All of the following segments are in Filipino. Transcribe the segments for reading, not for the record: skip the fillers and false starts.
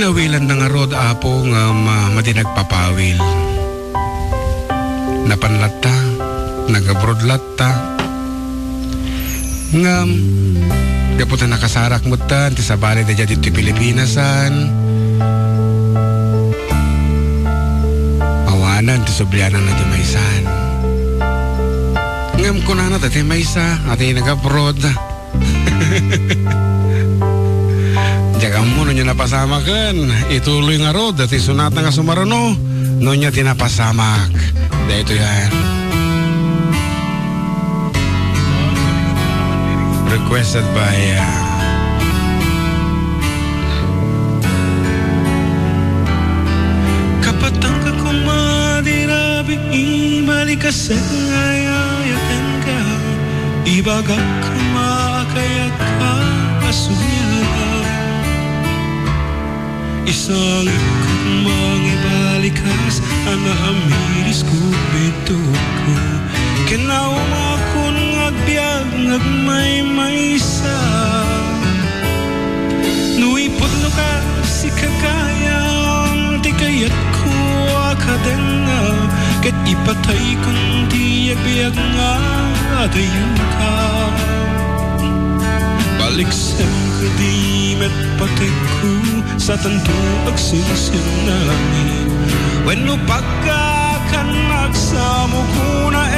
Tinawilan na nga rod apo nga mati nagpapawil. Napanlatta, nagabrodlatta. Ngam, dapat na nakasarak mo tan, ti sabali na dyan dito Pilipinasan. Mawanan, ti soblianan na di maysan. Ngam ko na dati maysa, ati nag-abroad. Diyagang mo, nun niya napasamakan. Ituloy nga rod, dati sunat na nga sumarano. Nun niya tinapasamak. Dito yan. Requested by Kapatang ka kumadirabi ibalik ka sa ayayakan ka ibagak kumakayat ka asunyan isang ikot mangibalikas anahamiris ko bito ko kinauma agbiag ngagmay-maysa nuipod no ka si kagayang ti kayat ko akadena ket ipatay kung ti agbiag nga adayon ka baliksem ka di met patek ko sa tanto agsinsin namin when no pagkakan nagsamo ko na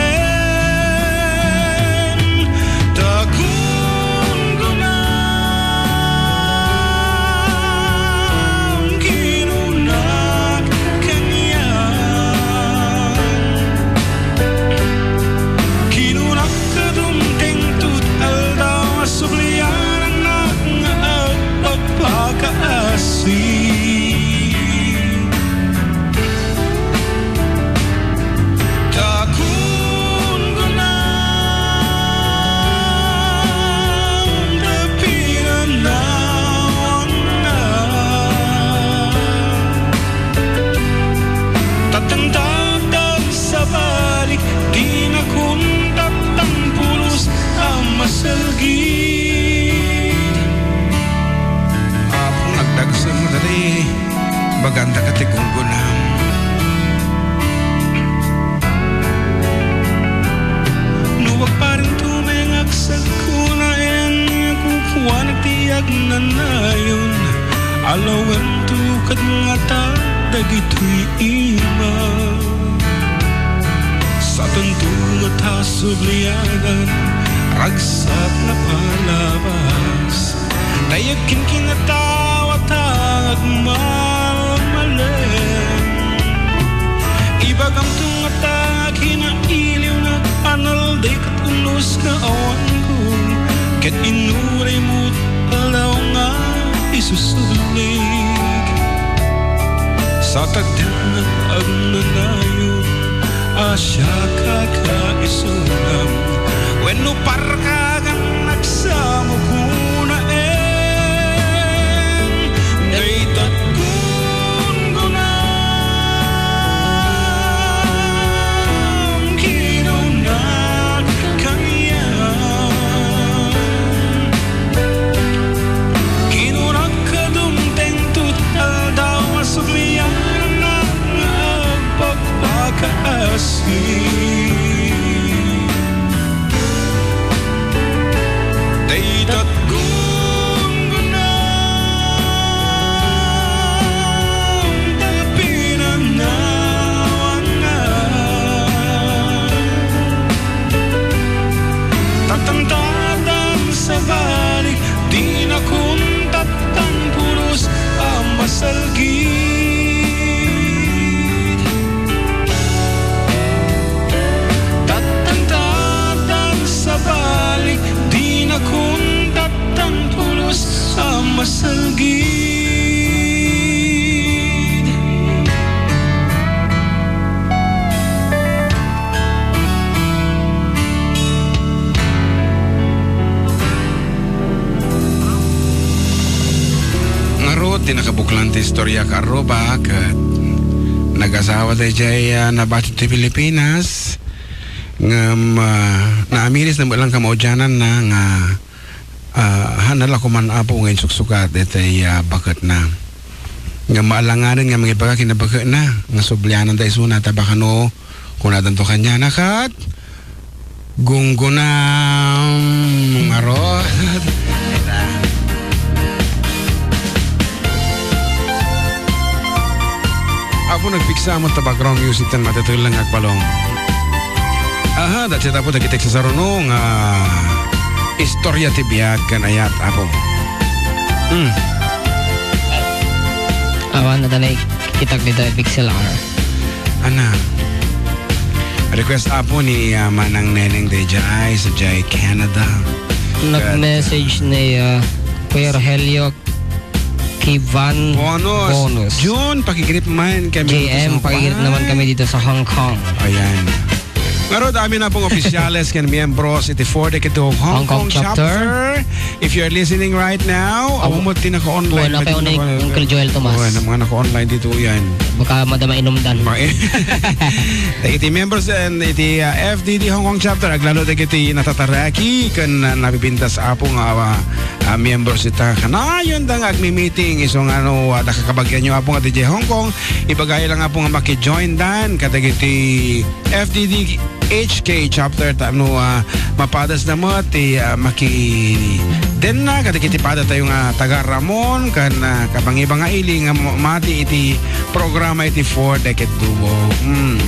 baganda ka ti gunggunam. Nuwag pa rin tumengak sa kunayan kukuha na tiyag na nayon alawan tukat nga ta dagito'y ima sa tanto nga ta subliyagan ragsak na palabas dayagkin kinatawa tangag ibagang tungatag hinailiw na anal day katunos na awan ko ket inuray mo't alaw nga isusulig sa tagdin na ang nanayon asya kakaisunam when no parkagang nagsamo ko na daytat ko daytat gungunang tapinanawan nga tatangtadan sa balik di na kuntatang puros ang masalgi masalgid Ngarot, tinakabuklan ti istorya ka aroba kat nag-asawa tayo dyan nabatit ti Pilipinas ngam naamiris na walang kamaudyanan na nga hanala ko man apo ngayon suksukat etay bakat na nga maalanganan nga mga ibaga kinabaga na nga sublyanan tayo sunata baka no kung natin to kanya nakat gunggunam ngaro ako nagpiksa mo ta background music tan matatulang agpalong aha dati tapo tagitek sa sarunong istorya ti biag kan ayat apo awan na tanay kitak dito pixel R ana request apo ni Manang Neneng Dejay sa Jai Canada nag-message ni Kuya Rogelio Kivan bonus. June, pakigrip man kami. JM, pakigrip naman kami dito sa Hong Kong. Ayan. Pero dami na pong opisyales kan miyembros iti 4 decade of Hong Kong chapter. If you're listening right now, ako mo tinaka-online. Buwan na kayo na Uncle Joel Tomas. Buwan na mga naka-online dito yan. Baka madama inumdan. Iti members and iti FDD Hong Kong chapter, aglalo da iti natataraki kan nabibintas apo nga members ita kanayon da nga agmi-meeting isong nakakabagyan nyo apo nga DJ Hong Kong. Ibagay lang apo nga maki-join dan kadag iti FDD HK chapter mapadas na mo ti maki den na kada kiti pada tayo nga taga Ramon kan kabang-ibang nga ili nga mati iti programa iti 4 decade duo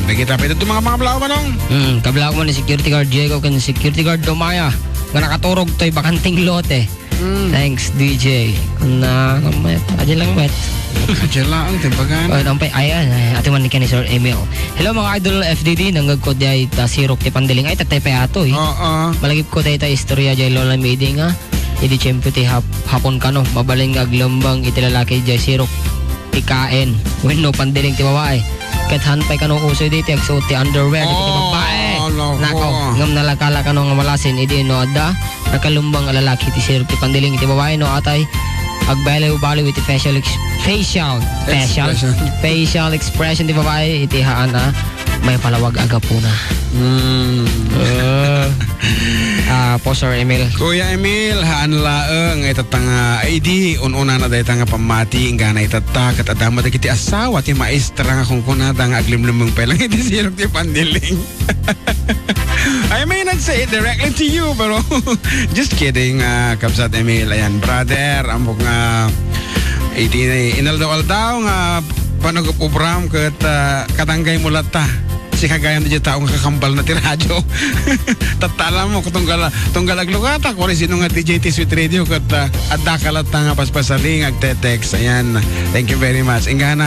nakita pa ito mga blaw manong kablaw mo ni security guard Diego kan security guard Domaya nga nakaturog to'y bakanting lote. Thanks DJ na adyan lang met adyan lang timpagan nampay ayan ati man ni Sir Emil. Hello mga idol FDD nanggag ko di ta sirok ti pandiling ay tatay pa ato malagip ko tayo ta istorya jay lola meeting idi tiyempo ti hapon kano mabaling aglambang iti lalaki jay sirok ikain when no pandiling ti babae kathan pay kano uso dito agsuot ti underwear ti babae nako ngam nalakala kano nga malasin idi no adda nakalumbang lalaki ti sirok ti pandiling ti babae no atay agbaliw-baliw iti facial expression ti babae iti haan may palawag agapuna. Po Sir Emil. Kuya Emil, haan laeng itatanga ID ununa na dahi tanga pamati nga na itatak at adama da kiti asawa ti maestra nga kung kunada nga aglimlumong pelang iti sirok ti pandiling. I may not say it directly to you pero just kidding Kapsat Emil. Ayan brother ambok nga iti inaldaw-aldaw nga panagupubram kat katanggay mulat ta si kagayam di taong kakambal na ti radyo tatala mo tunggal aglugata kung sino nga DJT Sweet Radio kat adakalat nga paspasaling agte-text. Ayan, thank you very much ingana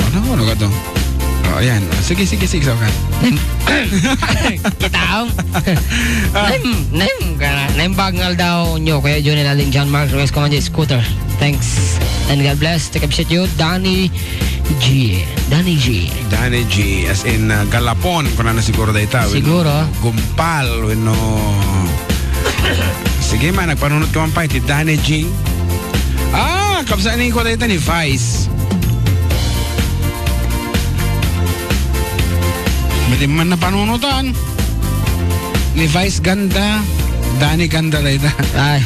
ano ka to ayan sige so ka kitaong naim bagngal daw nyo kaya Johnny Aling John Mark Reyes Commander Scooter. Thanks and God bless. Take appreciate you Danny G as in Galapon kung na siguro dahi ta siguro gumpal no sige man nagpanunod ka man pa iti Danny G kapsaanin ko dahi ta ni Vice Mali man na panunutan ni Vice ganda Danny ganda dahi ta ay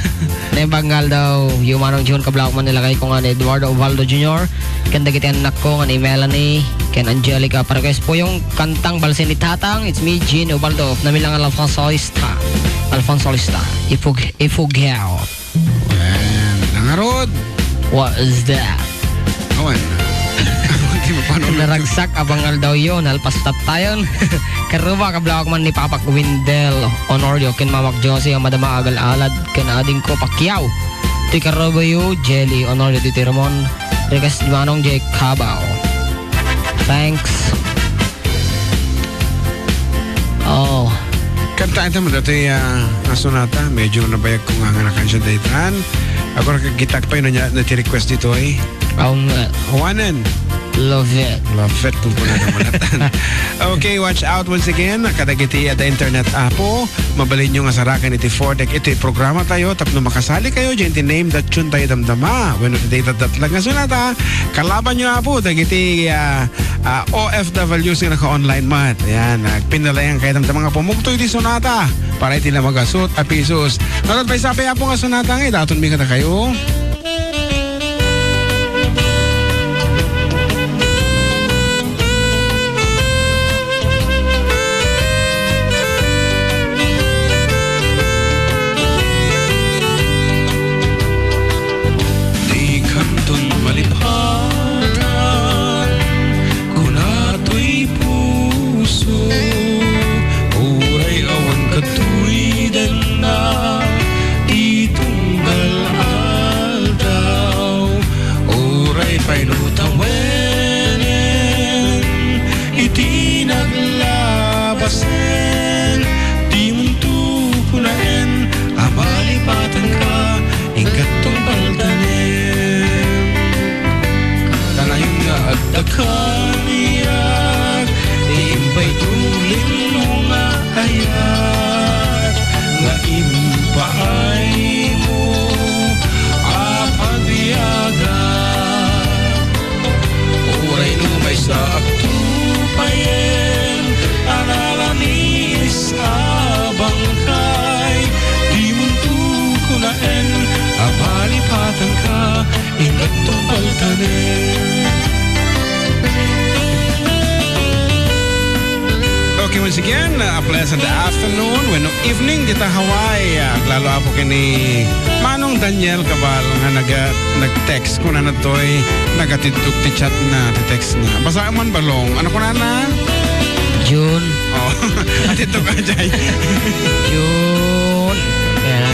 naibanggal daw yung manong John kablak man nilagay ko nga ni Eduardo Ovaldo Jr. Kanda kita anak ko nga ni Melanie ken Angelica Parques po yung kantang Balsin ni Tatang. It's me Gene Ovaldo of namilang Alfonso Lista Ifugao nangarod what is that awan naragsak abangal daw yun alpastat tayon karuba kablawak man ni Papak Windel Honorio ken Mamak Josie ang madama agal-alad ken ading ko Pacquiao ti karuba yu Jelly Honorio ti Ramon request di manong J. Cabao. Thanks. Kantaan mo dati sonata medyo nabayag ko nga nakan siya dahitan ako nakagitak pa yun na request dito Juanan Love it kung kuna na malatan. Okay, watch out once again kadagiti at the internet apo mabalin nyo nga sarakan iti 4DEC iti programa tayo tapno makasali kayo dyan iti name that tune tayo damdama when iti data lang nga sunata kalaban nyo apo dagiti OFWs nga naka-online mat ayan pinalayan kayo damdama nga pumugto iti sunata para iti na magasot apisos nanod pa isapi apo nga sunata nga daton mi ka na kayo once again, a pleasant afternoon, when evening dita Hawaii. Lalo ako kini Manong Daniel Cabal nga nag-text ko na natoy, nagatidtog ti chat na ti text niya. Basa man balong. Ano ko na? June. Oh, atito ka dyan. June. Kaya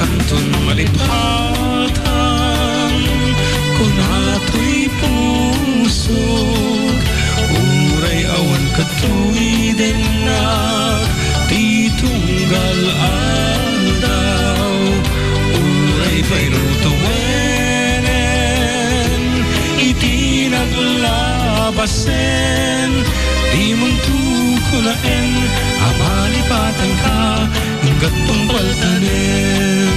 Kantun malipatan kung ato'y puso uray awan katuwi din na titunggal aldaw uray pairutawenen iti naglabasen di muntukulaen amalipatan ka hanggat tumpaltanen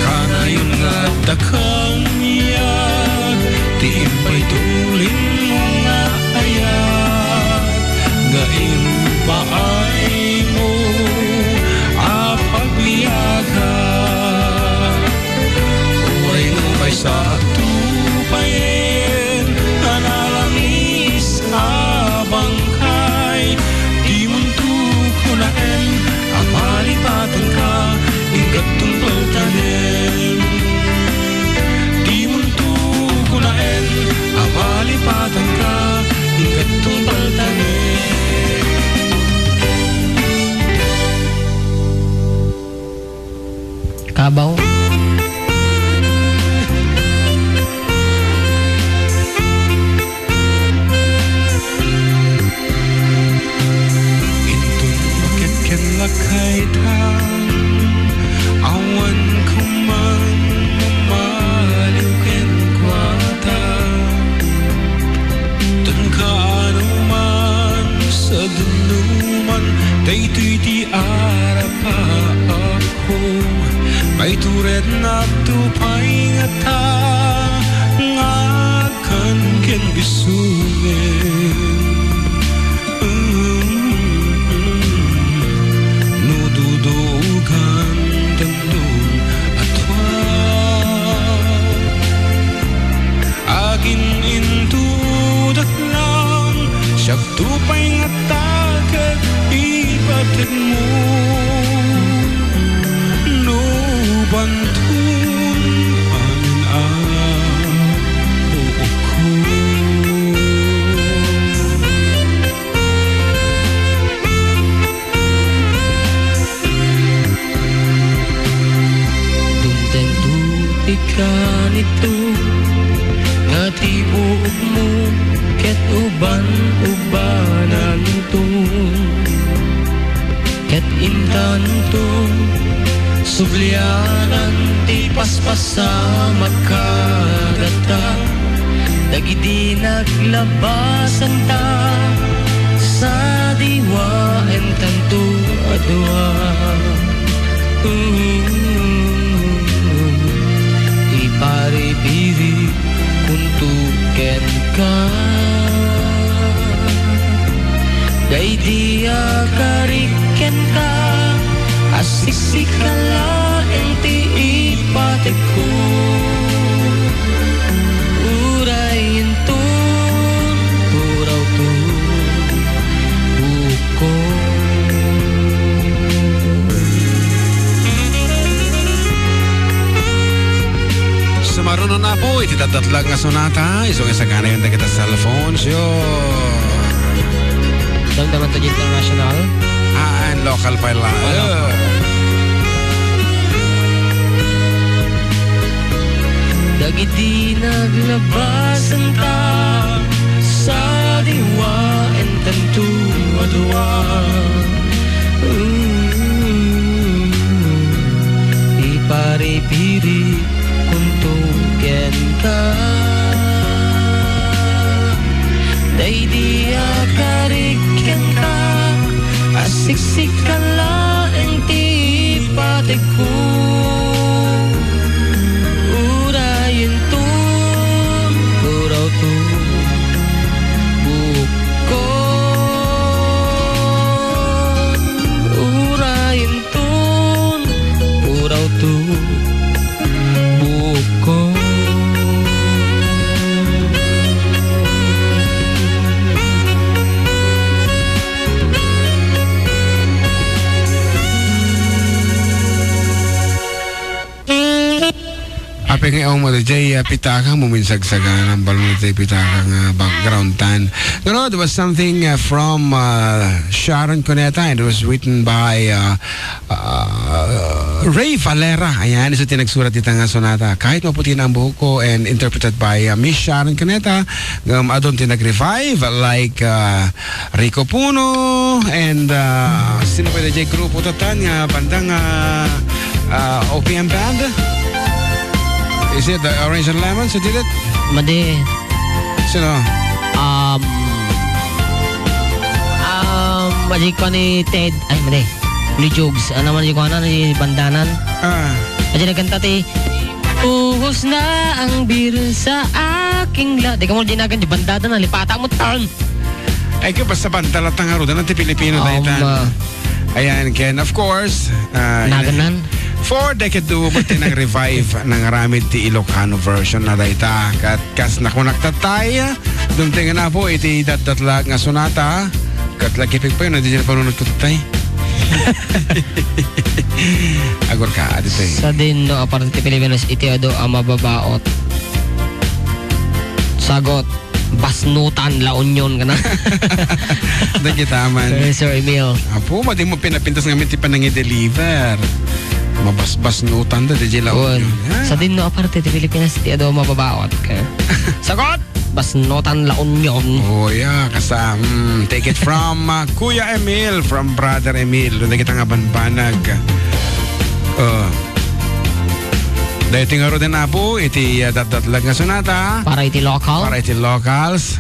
kanayon nga dakang iyag tiimpay tulin mo nga ayat ngayon paay mo apagbiyaga uray no may sa tupayen analangis abangkay di muntukunaen amalipatan ka hinggat tumpaltanen di muntukunaen amalipatan ka hinggat tumpaltanen Kabaw. Lakaitan awan kuman mamaliwken kwata tan kaanuman sa dunuman daytoy ti arapa ako may turet na tupay nga ta nga kan ken bisungen dudugan dandun atwa agin indudak lang siyak tupay nga tagat ibatid mo no bantun amin ako Ikan itu nga tibuok mo ket uban-ubanan to ket intan to sublianan ti paspasamat kadata dagiti naglabasan ta sa diwa entan to adwa pari-piri kuntuken ka day dia kariken ka asisikala enti ipatek ko uray intun puraw tu buko Sumaruno na po, ititatlag nga sonata. Isong isagana yung kita cellphone. So, damdaman to international? and local pa lang. Dagiti naglabasan ta sa diwa entan tu adwa ipari-piri kuntuken ka day dia kariken ka asiksik ka laeng ti patek ko urayin tun uraw tu buko urayin tun uraw tu mo DJ pitaka mo minsagsagan ang balon DJ pitaka nga background tan. No, there was something from Sharon Cuneta, and it was written by Ray Valera. Ayan, isa tinagsurat dito nga sonata. Kahit maputi na ang buhok ko, and interpreted by Miss Sharon Cuneta. Adon tinag-revive like Rico Puno and sino pa DJ grupo tatan nga bandang OPM band. Is it the Orange and Lemons who did it? Madi. Sino? Madi ko ni Ted. Ay, madi. Ni Jogs. Ano man ko na ni Bandanan. Madi nagkanta ti. Uhos na ang bir sa aking Di ka mo dinagan di bandada na. Lipata mo tan. Ay, ka basta bantalat ng harudan ng Pilipino tayo tan. Ayan, Ken, of course. Naganan. 4 decade do pati nang revive ng ramid ti Ilocano version na dayta kat kas nakunak tatay dun tinga na po iti datdatlag nga sonata kat lagipig pa yun hindi dyan panunod ko tatay agor ka adito Sa din no aparte ti Pilipinas iti ado ang mababaot sagot Basnutan La Union ka na. Dagi taman. Sir Emil. Apo, madi mo pinapintas nga ti panang i-deliver. Mabasnutan da DJ La Union. Sa din no aparte ti Pilipinas ti ado mababaot ka. Sagot! Basnutan La Union. Oh yeah, kasam. Take it from Kuya Emil, from Brother Emil. Doon kita nga banbanag. Dahil tingaro din na po, iti datdatlag nga sonata. Para iti local. Para iti locals.